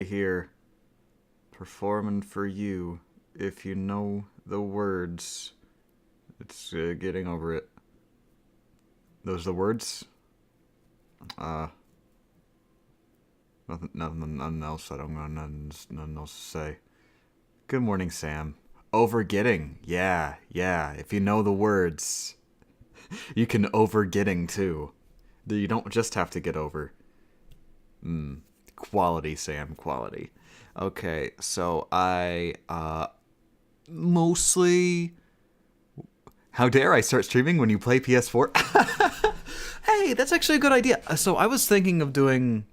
here. Performing for you. If you know the words. It's getting over it. Those the words? Nothing else. I don't got nothing else to say. Good morning, Sam. Overgetting. Yeah. If you know the words, you can overgetting too. You don't just have to get over. Quality, Sam. Quality. Okay, so I, mostly... How dare I start streaming when you play PS4? Hey, that's actually a good idea. So I was thinking of doing...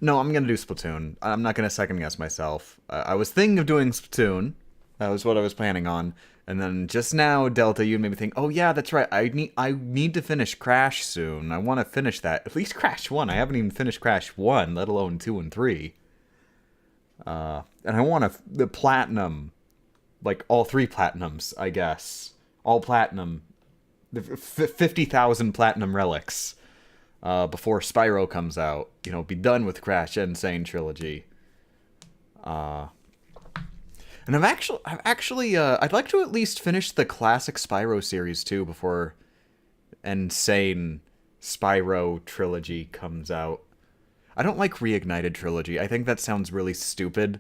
No, I'm going to do Splatoon. I'm not going to second guess myself. I was thinking of doing Splatoon. That was what I was planning on. And then just now, Delta, you made me think, oh yeah, that's right. I need to finish Crash soon. I want to finish that. At least Crash 1. I haven't even finished Crash 1, let alone 2 and 3. And I want the platinum. Like, all 3 platinums, I guess. All platinum. 50,000 platinum relics. Before Spyro comes out. You know, be done with Crash Insane Trilogy. And I'd like to at least finish the classic Spyro series too before Insane Spyro Trilogy comes out. I don't like Reignited Trilogy. I think that sounds really stupid.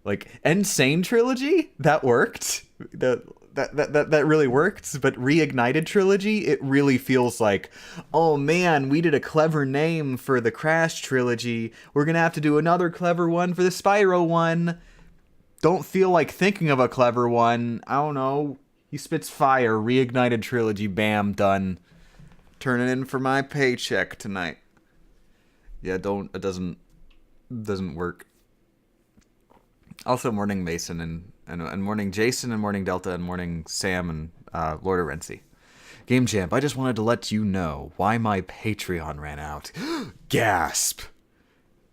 Like, Insane Trilogy? That worked. That really worked. But Reignited Trilogy, it really feels like, oh man, we did a clever name for the Crash Trilogy. We're gonna have to do another clever one for the Spyro one. Don't feel like thinking of a clever one. I don't know. He spits fire. Reignited Trilogy. Bam. Done. Turning in for my paycheck tonight. Yeah, it doesn't work. Also, morning Mason and morning Jason and morning Delta and morning Sam and Lord of Renzi. Game Champ, I just wanted to let you know why my Patreon ran out. Gasp!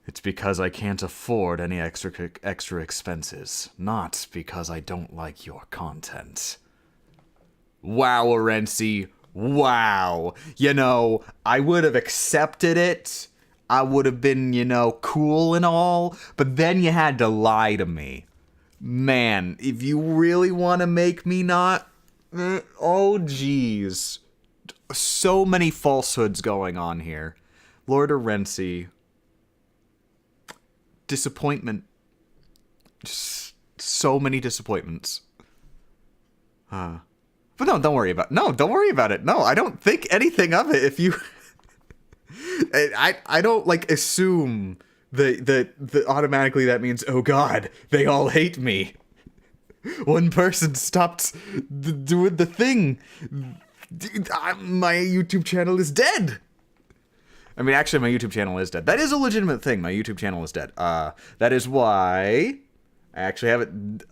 It's because I can't afford any extra expenses, not because I don't like your content. Wow, Orenci. Wow. You know, I would have accepted it. I would have been, you know, cool and all, but then you had to lie to me. Man, if you really want to make me not... Oh, jeez. So many falsehoods going on here. Lord Orenci... Disappointment. Just so many disappointments. But no, don't worry about it. No, I don't think anything of it. If you... I don't, like, assume that automatically that means, oh god, they all hate me. One person stopped doing the thing. My YouTube channel is dead. I mean, actually, my YouTube channel is dead. That is a legitimate thing. My YouTube channel is dead. That is why I actually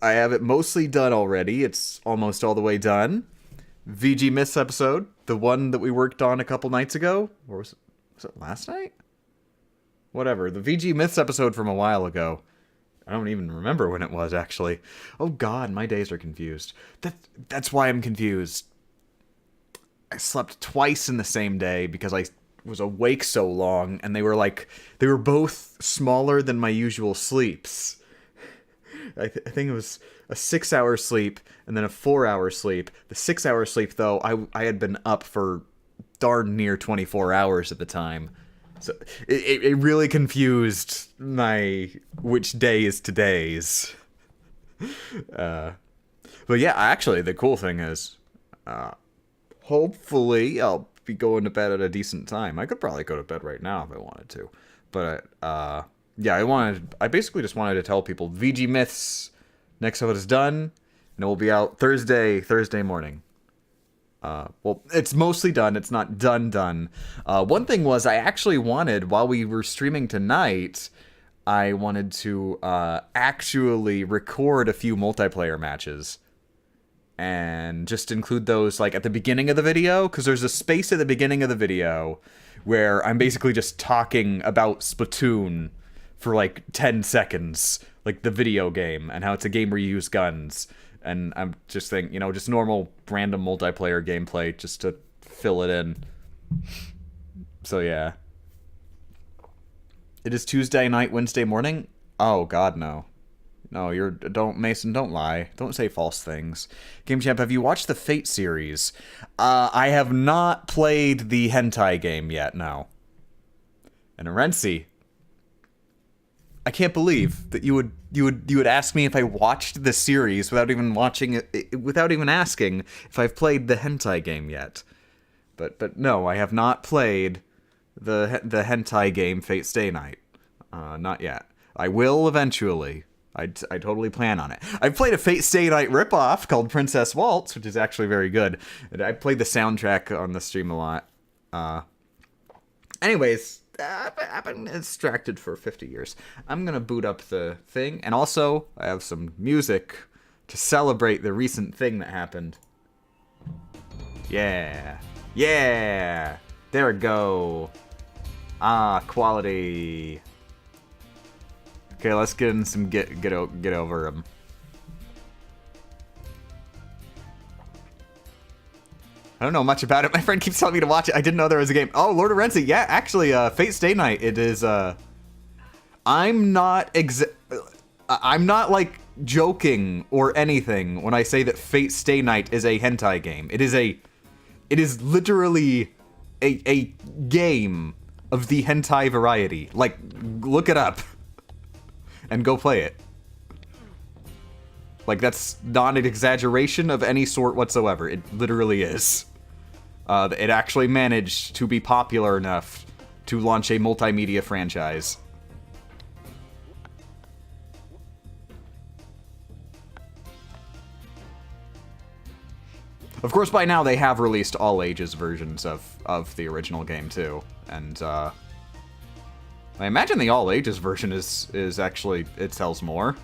have it mostly done already. It's almost all the way done. VG Myths episode, the one that we worked on a couple nights ago. Or was it last night? Whatever. The VG Myths episode from a while ago. I don't even remember when it was, actually. Oh god, my days are confused. That's why I'm confused. I slept twice in the same day because I was awake so long, and they were both smaller than my usual sleeps. I think it was a 6-hour sleep and then a 4-hour sleep. The 6-hour sleep, though, I had been up for darn near 24 hours at the time. So it really confused my which day is today's. But yeah, actually, the cool thing is, hopefully I'll be going to bed at a decent time. I could probably go to bed right now if I wanted to. But, yeah, I basically just wanted to tell people VG Myths next episode is done, and it will be out Thursday morning. Well, it's mostly done. It's not done. One thing was I actually wanted, while we were streaming tonight, I wanted to actually record a few multiplayer matches. And just include those, like, at the beginning of the video, because there's a space at the beginning of the video where I'm basically just talking about Splatoon for, like, 10 seconds, like the video game, and how it's a game where you use guns. And I'm just thinking, you know, just normal, random multiplayer gameplay, just to fill it in. So, yeah. It is Tuesday night, Wednesday morning. Oh God, no. No, don't, Mason, don't lie. Don't say false things. Game Champ, have you watched the Fate series? I have not played the hentai game yet, no. And Renzi, I can't believe that you would ask me if I watched the series without even watching it, without even asking if I've played the hentai game yet. But no, I have not played the hentai game Fate Stay Night. Not yet. I will eventually. I totally plan on it. I've played a Fate Stay Night ripoff called Princess Waltz, which is actually very good. And I played the soundtrack on the stream a lot. Anyways, I've been distracted for 50 years. I'm gonna boot up the thing, and also I have some music to celebrate the recent thing that happened. Yeah, yeah. There we go. Quality. Okay, let's get in some get over him. I don't know much about it. My friend keeps telling me to watch it. I didn't know there was a game. Oh, Lord of Renzi. Yeah, actually, Fate Stay Night. It is. I'm not like joking or anything when I say that Fate Stay Night is a hentai game. It is literally a game of the hentai variety. Like, look it up. And go play it. Like, that's not an exaggeration of any sort whatsoever. It literally is. It actually managed to be popular enough to launch a multimedia franchise. Of course, by now they have released all ages versions of the original game, too. And, I imagine the all ages version is actually, it sells more.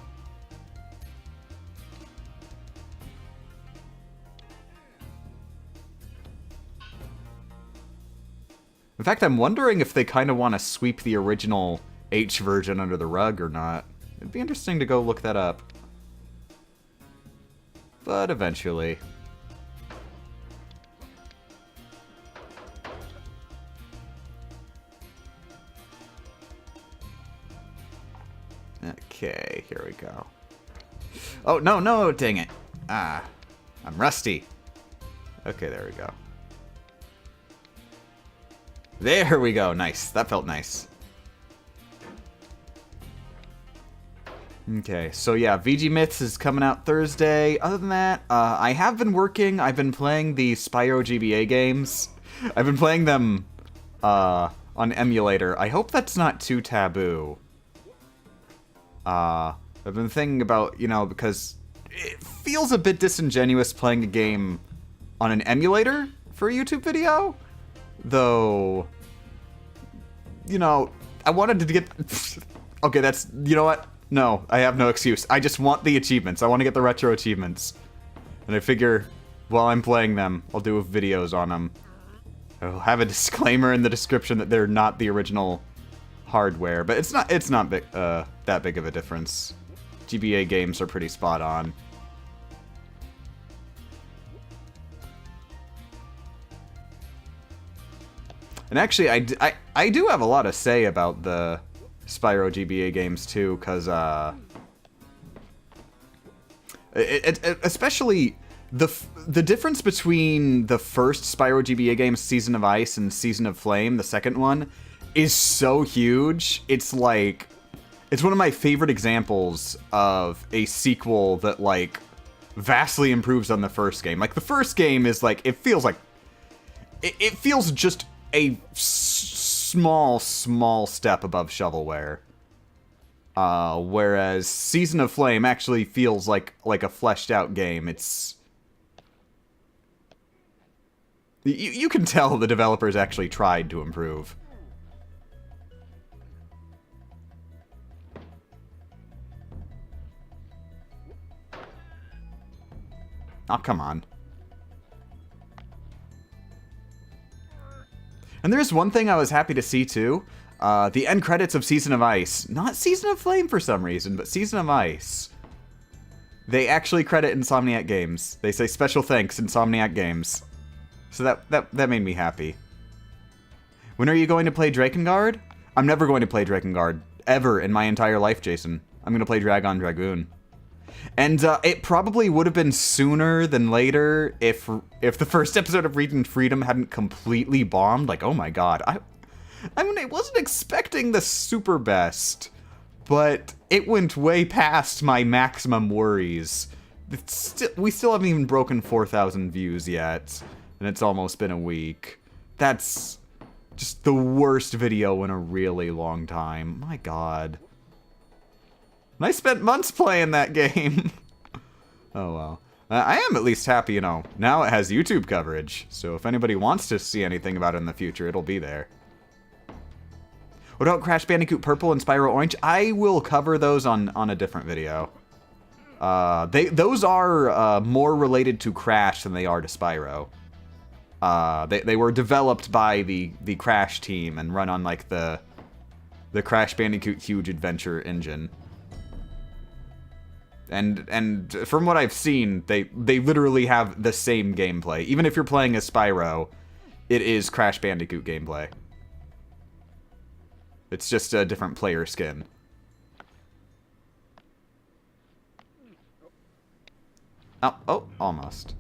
In fact, I'm wondering if they kind of want to sweep the original H version under the rug or not. It'd be interesting to go look that up. But eventually. Okay, here we go. Oh, no, dang it. I'm rusty. Okay, there we go. There we go, nice. That felt nice. Okay, so yeah, VG Myths is coming out Thursday. Other than that, I have been working. I've been playing the Spyro GBA games. I've been playing them on emulator. I hope that's not too taboo. I've been thinking about, because it feels a bit disingenuous playing a game on an emulator for a YouTube video. Though, I wanted to get... Okay, that's... You know what? No, I have no excuse. I just want the achievements. I want to get the retro achievements. And I figure, while I'm playing them, I'll do videos on them. I'll have a disclaimer in the description that they're not the original hardware, but it's not big, that big of a difference. GBA games are pretty spot on. And actually, I do have a lot to say about the Spyro GBA games too, because especially the difference between the first Spyro GBA game, Season of Ice, and Season of Flame, the second one, is so huge. It's like, it's one of my favorite examples of a sequel that like vastly improves on the first game. Like the first game is like, it feels just a small step above shovelware. Whereas Season of Flame actually feels like a fleshed out game. It's, you can tell the developers actually tried to improve. Oh, come on. And there's one thing I was happy to see, too. The end credits of Season of Ice. Not Season of Flame for some reason, but Season of Ice. They actually credit Insomniac Games. They say special thanks, Insomniac Games. So that made me happy. When are you going to play Drakengard? I'm never going to play Drakengard, ever in my entire life, Jason. I'm gonna play Dragon Dragoon. And it probably would have been sooner than later if the first episode of Region Freedom hadn't completely bombed. Like, oh my god. I mean, I wasn't expecting the super best, but it went way past my maximum worries. We still haven't even broken 4,000 views yet, and it's almost been a week. That's just the worst video in a really long time. My god. And I spent months playing that game. Oh well. I am at least happy, you know, now it has YouTube coverage, so if anybody wants to see anything about it in the future, it'll be there. What about Crash Bandicoot Purple and Spyro Orange? I will cover those on a different video. Those are more related to Crash than they are to Spyro. They were developed by the Crash team and run on like the Crash Bandicoot Huge Adventure engine. And from what I've seen, they literally have the same gameplay. Even if you're playing as Spyro, it is Crash Bandicoot gameplay. It's just a different player skin. Oh, almost.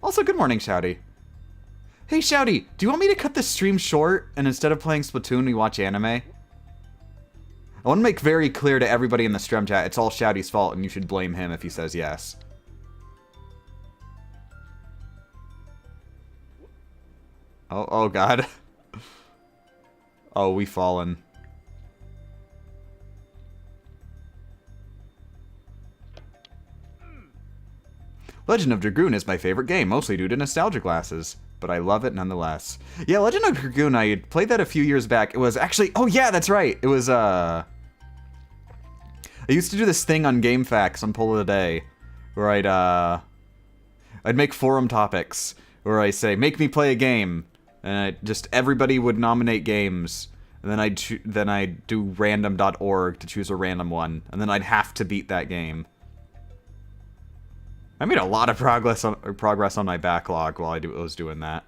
Also, good morning, Shouty. Hey, Shouty, do you want me to cut this stream short, and instead of playing Splatoon, we watch anime? I want to make very clear to everybody in the Strem chat, it's all Shouty's fault, and you should blame him if he says yes. Oh god. Oh, we fallen. Legend of Dragoon is my favorite game, mostly due to nostalgia glasses, but I love it nonetheless. Yeah, Legend of Dragoon, I played that a few years back. It was actually, oh yeah, that's right. It was, I used to do this thing on GameFAQs on Poll of the Day, where I'd make forum topics, where I say, make me play a game, and everybody would nominate games, and then I'd do random.org to choose a random one, and then I'd have to beat that game. I made a lot of progress on my backlog while I was doing that.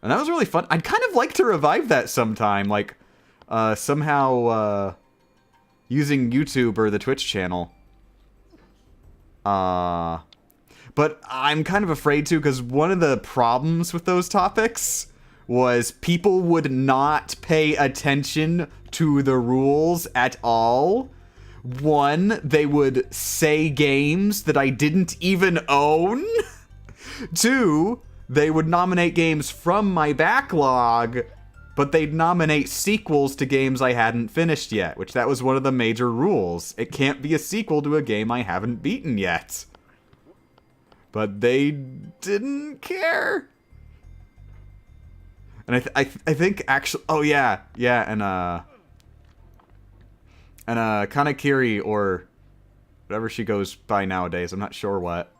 And that was really fun. I'd kind of like to revive that sometime, like, somehow, using YouTube or the Twitch channel. But I'm kind of afraid to, because one of the problems with those topics was people would not pay attention to the rules at all. One, they would say games that I didn't even own. Two, they would nominate games from my backlog, but they'd nominate sequels to games I hadn't finished yet, which that was one of the major rules. It can't be a sequel to a game I haven't beaten yet. But they didn't care. And I think actually, oh yeah, and Kanakiri, or whatever she goes by nowadays, I'm not sure what.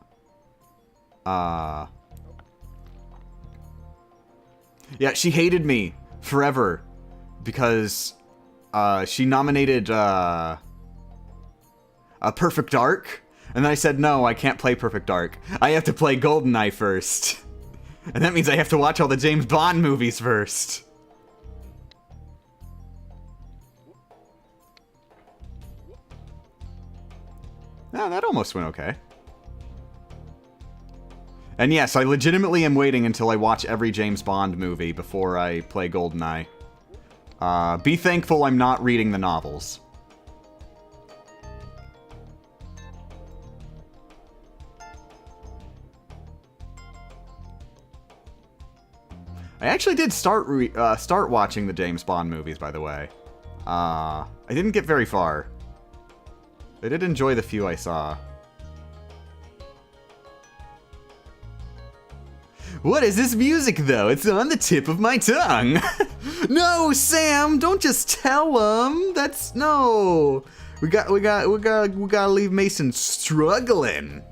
Yeah, she hated me forever because she nominated a Perfect Dark, and then I said, no, I can't play Perfect Dark. I have to play GoldenEye first. And that means I have to watch all the James Bond movies first. No, that almost went okay. And yes, I legitimately am waiting until I watch every James Bond movie before I play GoldenEye. Be thankful I'm not reading the novels. I actually did start watching the James Bond movies, by the way. I didn't get very far. I did enjoy the few I saw. What is this music, though? It's on the tip of my tongue. No, Sam, don't just tell him. That's no. We gotta leave Mason struggling.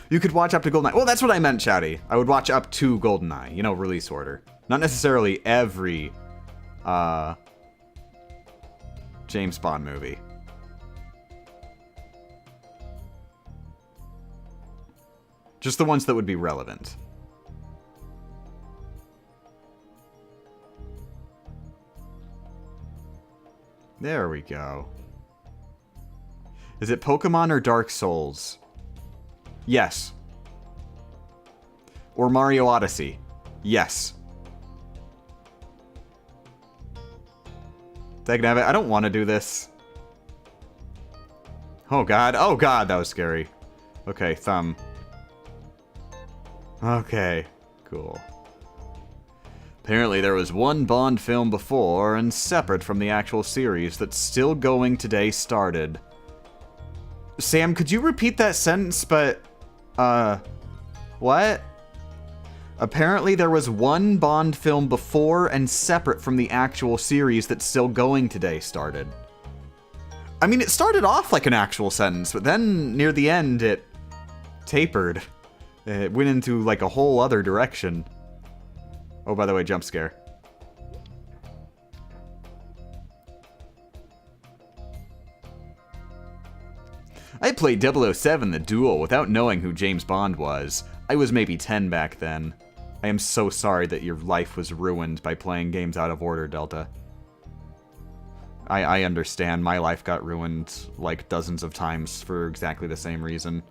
You could watch up to GoldenEye. Well, that's what I meant, Shouty. I would watch up to GoldenEye. You know, release order. Not necessarily every James Bond movie. Just the ones that would be relevant. There we go. Is it Pokemon or Dark Souls? Yes. Or Mario Odyssey? Yes. Dagnabbit, I don't want to do this. Oh god, that was scary. Okay, thumb. Okay, cool. Apparently there was one Bond film before and separate from the actual series that's still going today started. Sam, could you repeat that sentence, but, what? Apparently there was one Bond film before and separate from the actual series that's still going today started. I mean, it started off like an actual sentence, but then near the end it tapered. It went into like a whole other direction. Oh, by the way, jump scare. I played 007 The Duel without knowing who James Bond was. I was maybe 10 back then. I am so sorry that your life was ruined by playing games out of order, Delta. I understand. My life got ruined like dozens of times for exactly the same reason.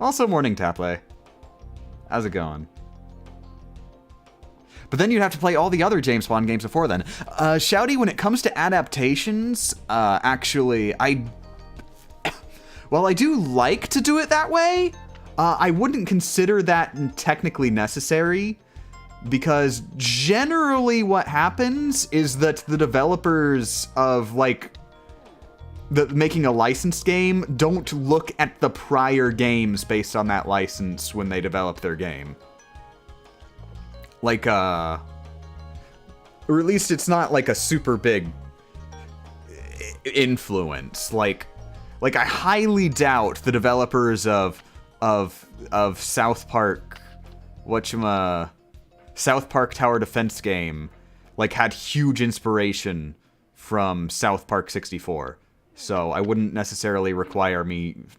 Also, morning, Tapley. How's it going? But then you'd have to play all the other James Bond games before then. Shouty, when it comes to adaptations, actually, while I do like to do it that way, I wouldn't consider that technically necessary, because generally what happens is that the developers of, like, making a licensed game don't look at the prior games based on that license when they develop their game. Like, or at least it's not like a super big influence. Like I highly doubt the developers of South Park, South Park Tower Defense game, like, had huge inspiration from South Park 64. So I wouldn't necessarily require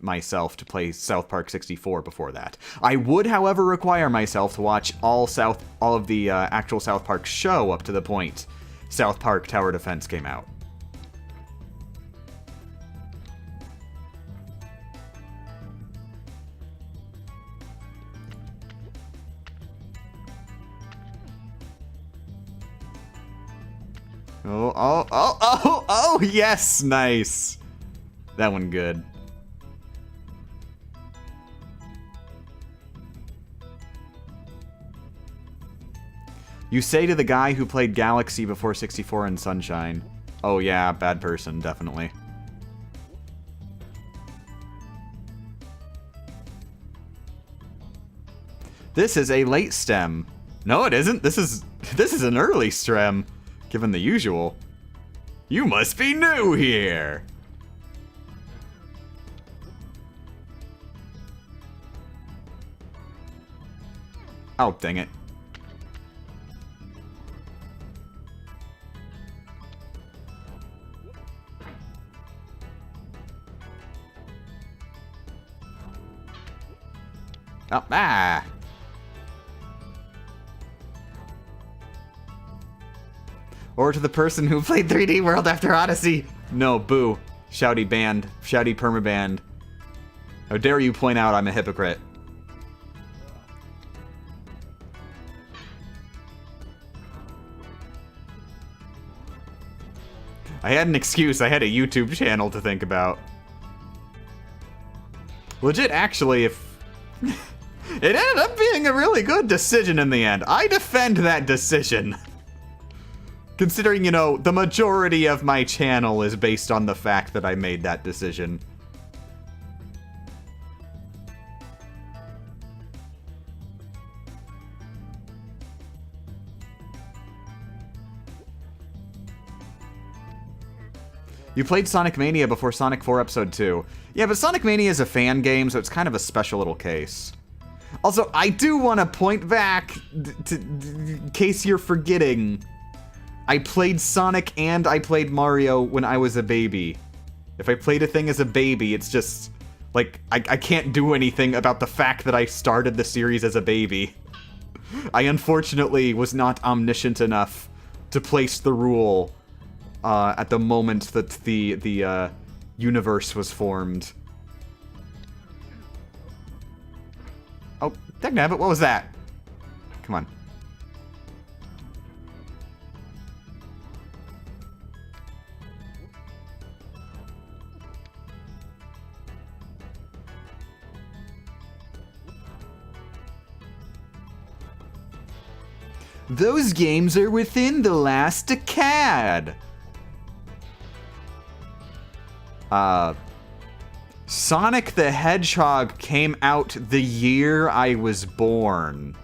myself to play South Park 64 before that. I would, however, require myself to watch all of the actual South Park show up to the point South Park Tower Defense came out. Oh, yes, nice. That one good. You say to the guy who played Galaxy before 64 and Sunshine. Oh yeah, bad person, definitely. This is a late stem. No, it isn't. This is an early Strem. Given the usual. You must be new here! Oh, dang it. Oh, ah! Or to the person who played 3D World after Odyssey. No, boo. Shouty banned. Shouty permabanned. How dare you point out I'm a hypocrite. I had an excuse. I had a YouTube channel to think about. Legit, actually, if... it ended up being a really good decision in the end. I defend that decision. Considering, you know, the majority of my channel is based on the fact that I made that decision. You played Sonic Mania before Sonic 4 Episode 2. Yeah, but Sonic Mania is a fan game, so it's kind of a special little case. Also, I do want to point back, in case you're forgetting... I played Sonic and I played Mario when I was a baby. If I played a thing as a baby, it's just... like, I can't do anything about the fact that I started the series as a baby. I unfortunately was not omniscient enough to place the rule at the moment that the universe was formed. Oh, dagnabbit, what was that? Come on. Those games are within the last decade. Sonic the Hedgehog came out the year I was born.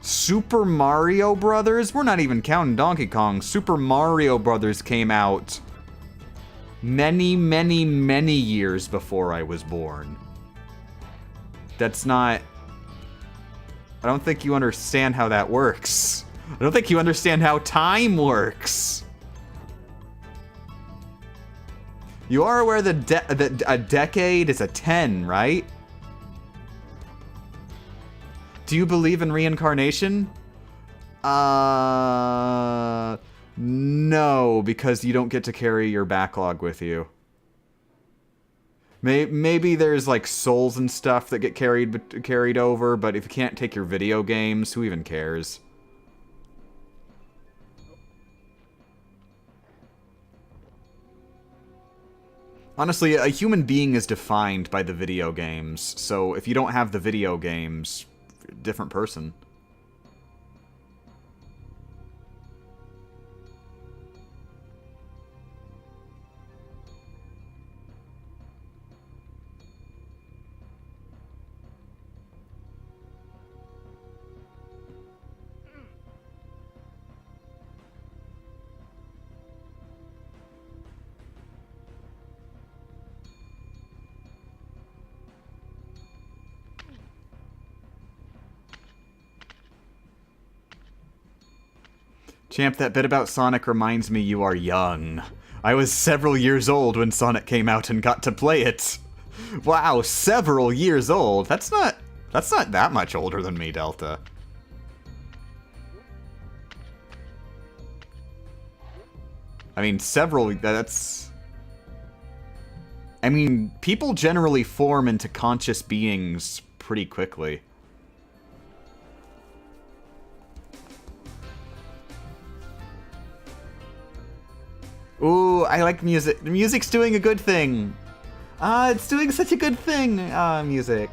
Super Mario Brothers? We're not even counting Donkey Kong. Super Mario Brothers came out many, many, many years before I was born. That's not... I don't think you understand how that works. I don't think you understand how time works. You are aware that a decade is a 10, right? Do you believe in reincarnation? No, because you don't get to carry your backlog with you. Maybe there's like souls and stuff that get carried over, but if you can't take your video games, who even cares? Honestly, a human being is defined by the video games, so if you don't have the video games, different person. Champ, that bit about Sonic reminds me you are young. I was several years old when Sonic came out and got to play it. Wow, several years old. That's not that much older than me, Delta. I mean, that's... I mean, people generally form into conscious beings pretty quickly. Ooh, I like music. The music's doing a good thing. It's doing such a good thing. Music.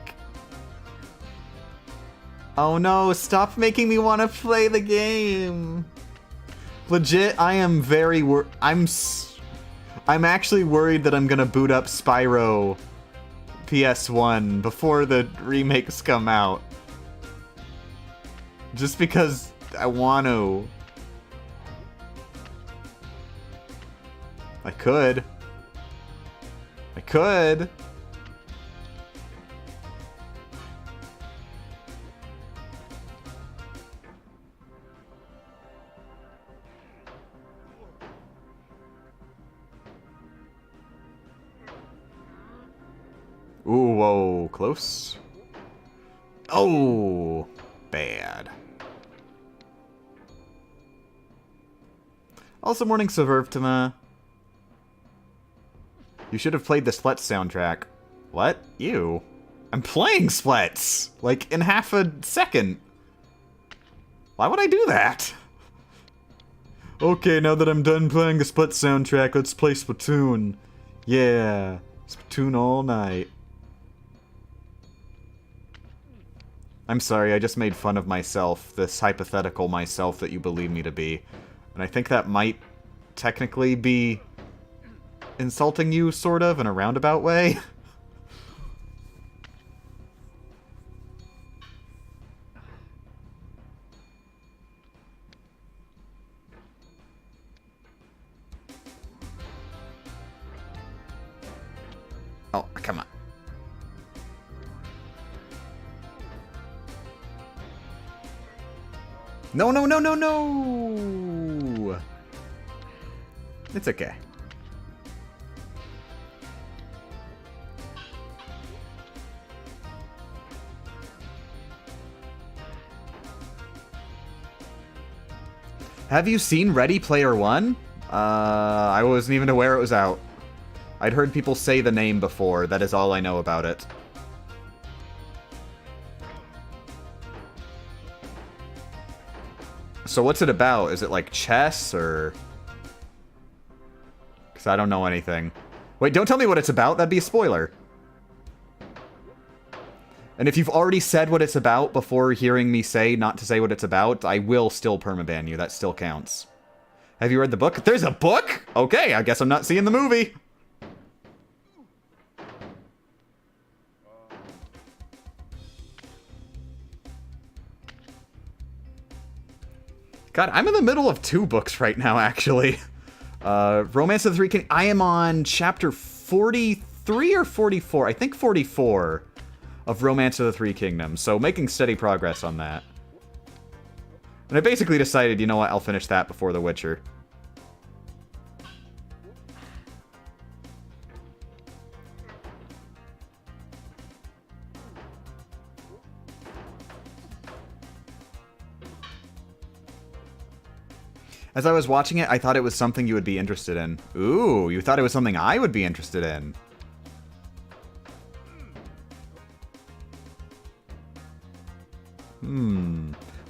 Oh no, stop making me want to play the game. Legit, I am very I'm actually worried that I'm gonna boot up Spyro PS1 before the remakes come out. Just because I want to. I could. I could. Ooh, whoa, close. Oh, bad. Also, morning, Subvertima. You should have played the Splats soundtrack. What? You? I'm playing Splats! Like, in half a second. Why would I do that? Okay, now that I'm done playing the Splats soundtrack, let's play Splatoon. Yeah. Splatoon all night. I'm sorry, I just made fun of myself, this hypothetical myself that you believe me to be. And I think that might technically be insulting you, sort of, in a roundabout way. Oh, come on. No, no, no, no, no! It's okay. Have you seen Ready Player One? I wasn't even aware it was out. I'd heard people say the name before. That is all I know about it. So what's it about? Is it like chess or... Because I don't know anything. Wait, don't tell me what it's about. That'd be a spoiler. And if you've already said what it's about before hearing me say not to say what it's about, I will still permaban you. That still counts. Have you read the book? There's a book? Okay, I guess I'm not seeing the movie. God, I'm in the middle of 2 books right now, actually. Romance of the Three Kingdoms. I am on chapter 43 or 44. I think 44 of Romance of the Three Kingdoms. So making steady progress on that. And I basically decided, you know what, I'll finish that before The Witcher. As I was watching it, I thought it was something you would be interested in. Ooh, you thought it was something I would be interested in.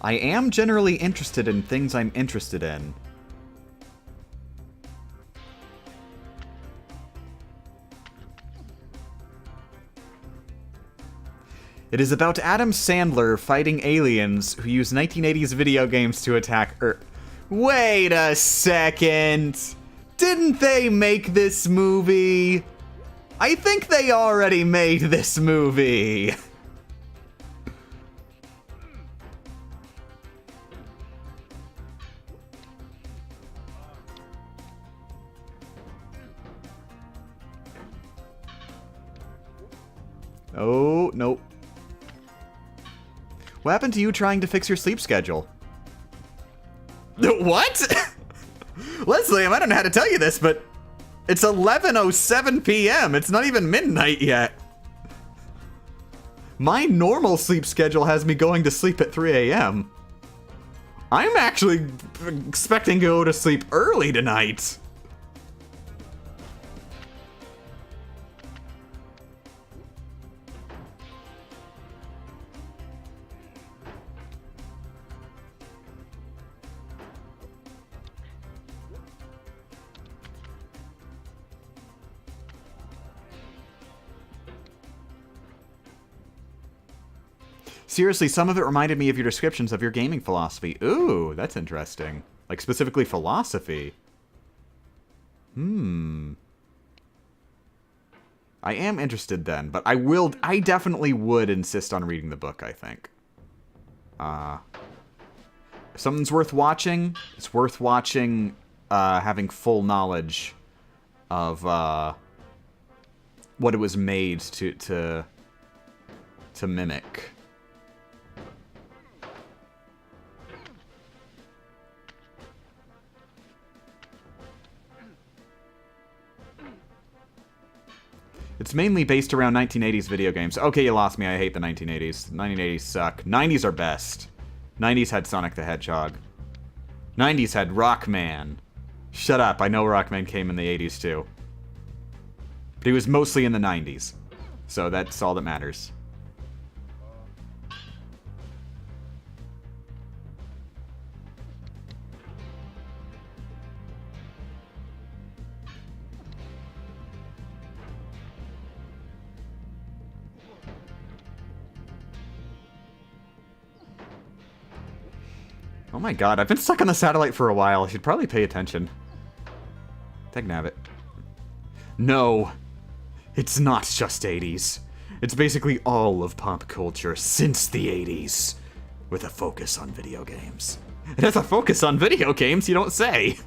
I am generally interested in things I'm interested in. It is about Adam Sandler fighting aliens who use 1980s video games to attack Earth. Wait a second! Didn't they make this movie? I think they already made this movie. Oh, nope. What happened to you trying to fix your sleep schedule? What? Leslie, I don't know how to tell you this, but it's 11:07 p.m. It's not even midnight yet. My normal sleep schedule has me going to sleep at 3 a.m. I'm actually expecting to go to sleep early tonight. Seriously, some of it reminded me of your descriptions of your gaming philosophy. Ooh, that's interesting. Like, specifically philosophy. I am interested then, but I definitely would insist on reading the book, I think. If something's worth watching, it's worth watching, having full knowledge of, what it was made to mimic. It's mainly based around 1980s video games. Okay, you lost me. I hate the 1980s. 1980s suck. 90s are best. 90s had Sonic the Hedgehog. 90s had Rockman. Shut up. I know Rockman came in the 80s too. But he was mostly in the 90s. So that's all that matters. Oh my god, I've been stuck on the satellite for a while. I should probably pay attention. Dagnabbit. No, it's not just 80s. It's basically all of pop culture since the 80s, with a focus on video games. It has a focus on video games, you don't say.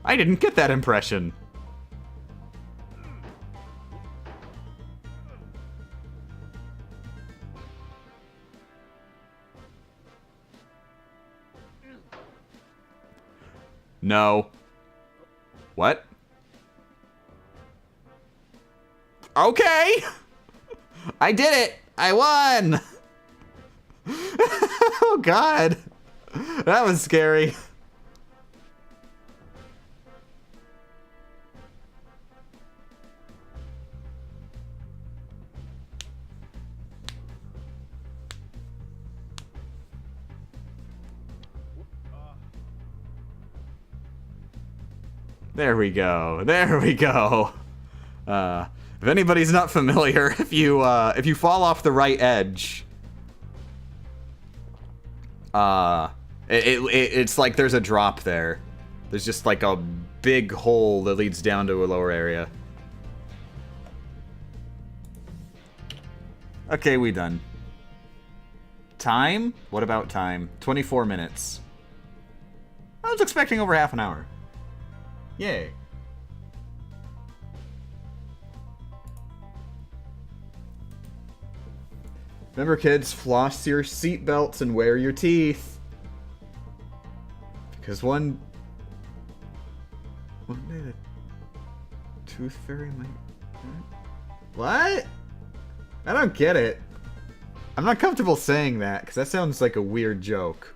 I didn't get that impression. No. What? Okay! I did it! I won! Oh god. That was scary. There we go. There we go. If anybody's not familiar, if you fall off the right edge, it's like there's a drop there. There's just like a big hole that leads down to a lower area. Okay, we done. Time? What about time? 24 minutes. I was expecting over half an hour. Yay. Remember, kids, floss your seatbelts and wear your teeth. Because one day the tooth fairy might... What? I don't get it. I'm not comfortable saying that, because that sounds like a weird joke.